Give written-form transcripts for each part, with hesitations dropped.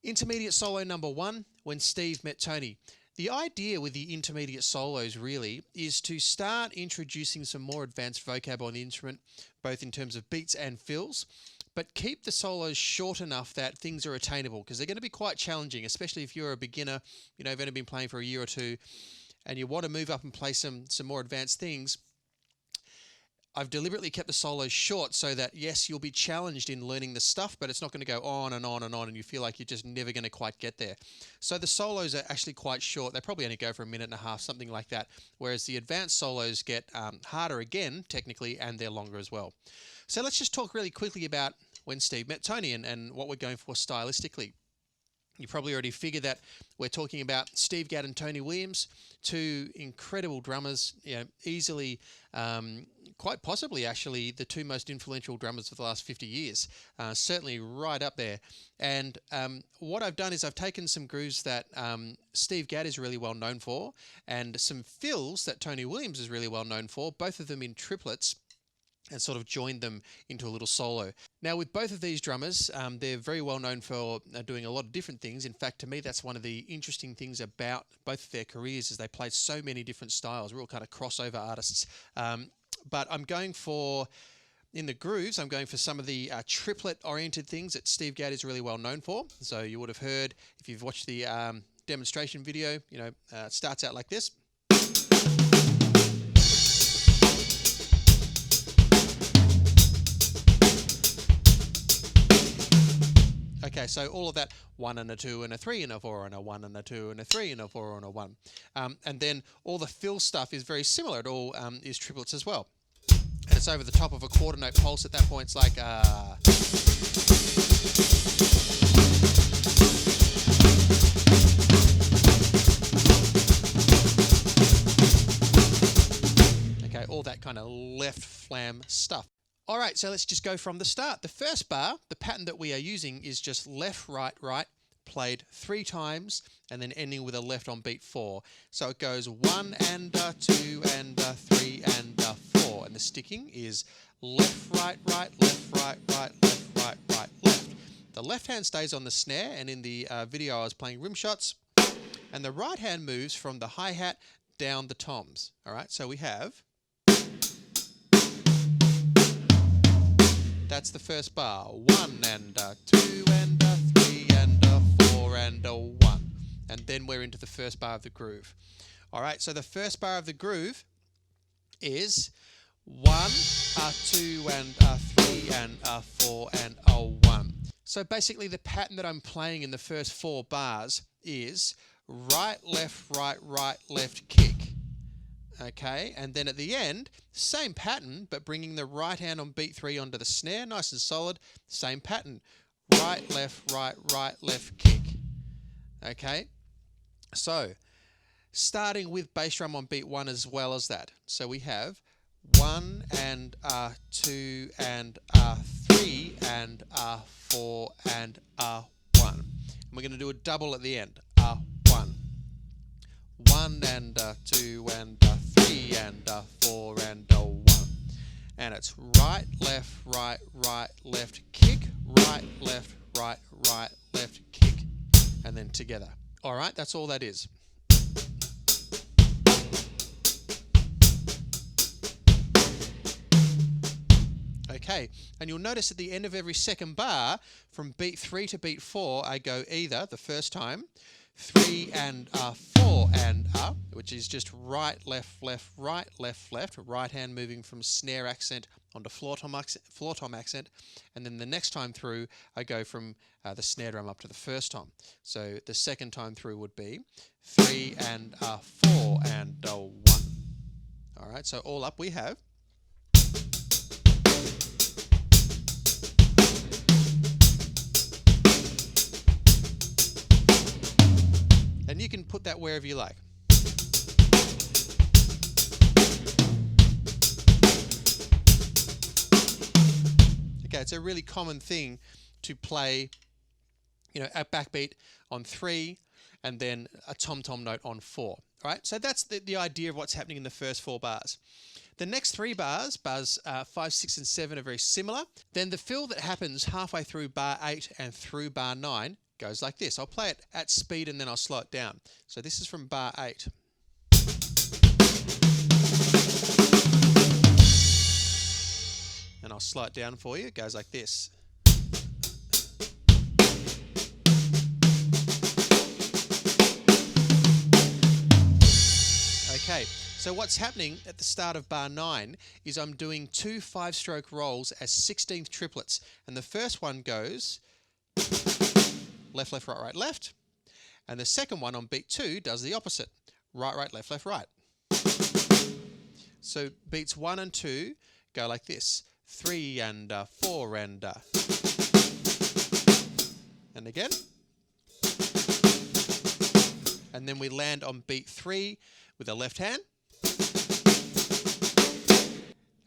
Intermediate solo number 1, When Steve Met Tony. The idea with the intermediate solos really is to start introducing some more advanced vocab on the instrument, both in terms of beats and fills, but keep the solos short enough that things are attainable, because they're going to be quite challenging, especially if you're a beginner, you've only been playing for a year or two, and you want to move up and play some more advanced things. I've deliberately kept the solos short so that, yes, you'll be challenged in learning the stuff, but it's not going to go on and on and on, and you feel like you're just never going to quite get there. So the solos are actually quite short. They probably only go for a minute and a half, something like that, whereas the advanced solos get harder again, technically, and they're longer as well. So let's just talk really quickly about When Steve Met Tony and what we're going for stylistically. You probably already figured that we're talking about Steve Gadd and Tony Williams, two incredible drummers, easily, quite possibly actually, the two most influential drummers of the last 50 years, certainly right up there. And what I've done is I've taken some grooves that Steve Gadd is really well known for, and some fills that Tony Williams is really well known for, both of them in triplets, and sort of joined them into a little solo. Now, with both of these drummers, they're very well known for doing a lot of different things. In fact, to me, that's one of the interesting things about both of their careers, is they played so many different styles, real kind of crossover artists. But I'm going for, in the grooves, I'm going for some of the triplet-oriented things that Steve Gadd is really well known for. So you would have heard, if you've watched the demonstration video, it starts out like this. Okay, so all of that, 1 and a 2 and a 3 and a 4 and a 1 and a 2 and a 3 and a 4 and a 1. And then all the fill stuff is very similar. It all is triplets as well. And it's over the top of a quarter note pulse at that point. It's like... Okay, all that kind of left flam stuff. All right, so let's just go from the start. The first bar, the pattern that we are using is just left, right, right, played 3 times, and then ending with a left on beat 4. So it goes 1 and 2 and 3 and 4. And the sticking is left, right, right, left, right, right, left, right, right, left. The left hand stays on the snare, and in the video I was playing rim shots. And the right hand moves from the hi-hat down the toms. All right, so we have... That's the first bar. 1 and 2 and 3 and 4 and 1. And then we're into the first bar of the groove. All right, so the first bar of the groove is 1, 2 and 3 and 4 and 1. So basically the pattern that I'm playing in the first 4 bars is right, left, right, right, left, kick. Okay, and then at the end, same pattern, but bringing the right hand on beat 3 onto the snare, nice and solid, same pattern. Right, left, left, kick. Okay, so starting with bass drum on beat 1 as well as that. So we have 1 and 2 and 3 and 4 and 1. And we're going to do a double at the end. 1 and 2 and 3 and 4 and 1. And it's right, right, left, kick, right, right, left, kick, and then together. All right, that's all that is. Okay, and you'll notice at the end of every second bar, from beat 3 to beat 4, I go either, the first time, 3 and 4 and up, which is just right, left, right, left, right hand moving from snare accent onto floor tom accent, and then the next time through I go from the snare drum up to the first tom. So the second time through would be 3 and 4 and 1. All right, so all up we have. And you can put that wherever you like. Okay, it's a really common thing to play, a backbeat on 3 and then a tom-tom note on 4. All right, so that's the idea of what's happening in the first 4 bars. The next 3 bars, bars 5, 6, and 7 are very similar. Then the fill that happens halfway through bar 8 and through bar 9 goes like this. I'll play it at speed and then I'll slow it down. So this is from bar 8. And I'll slow it down for you. It goes like this. Okay, so what's happening at the start of bar 9 is I'm doing 2 5-stroke rolls as 16th triplets. And the first one goes left, left, right, right, left. And the second one on beat 2 does the opposite. Right, right, left, left, right. So beats 1 and 2 go like this. 3 and 4 and again. And then we land on beat 3 with a left hand.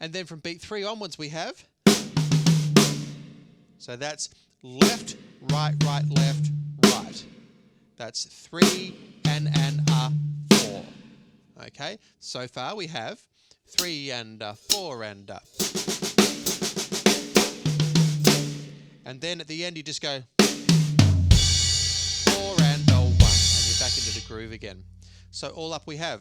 And then from beat 3 onwards we have. So that's left, right, right, left, right. That's 3 and 4. Okay, so far we have 3 and 4 and then at the end you just go 4 and 1 and you're back into the groove again. So all up we have.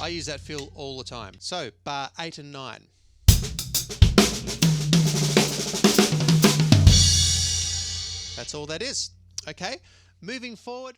I use that fill all the time. So bar 8 and 9. That's all that is. Okay, moving forward.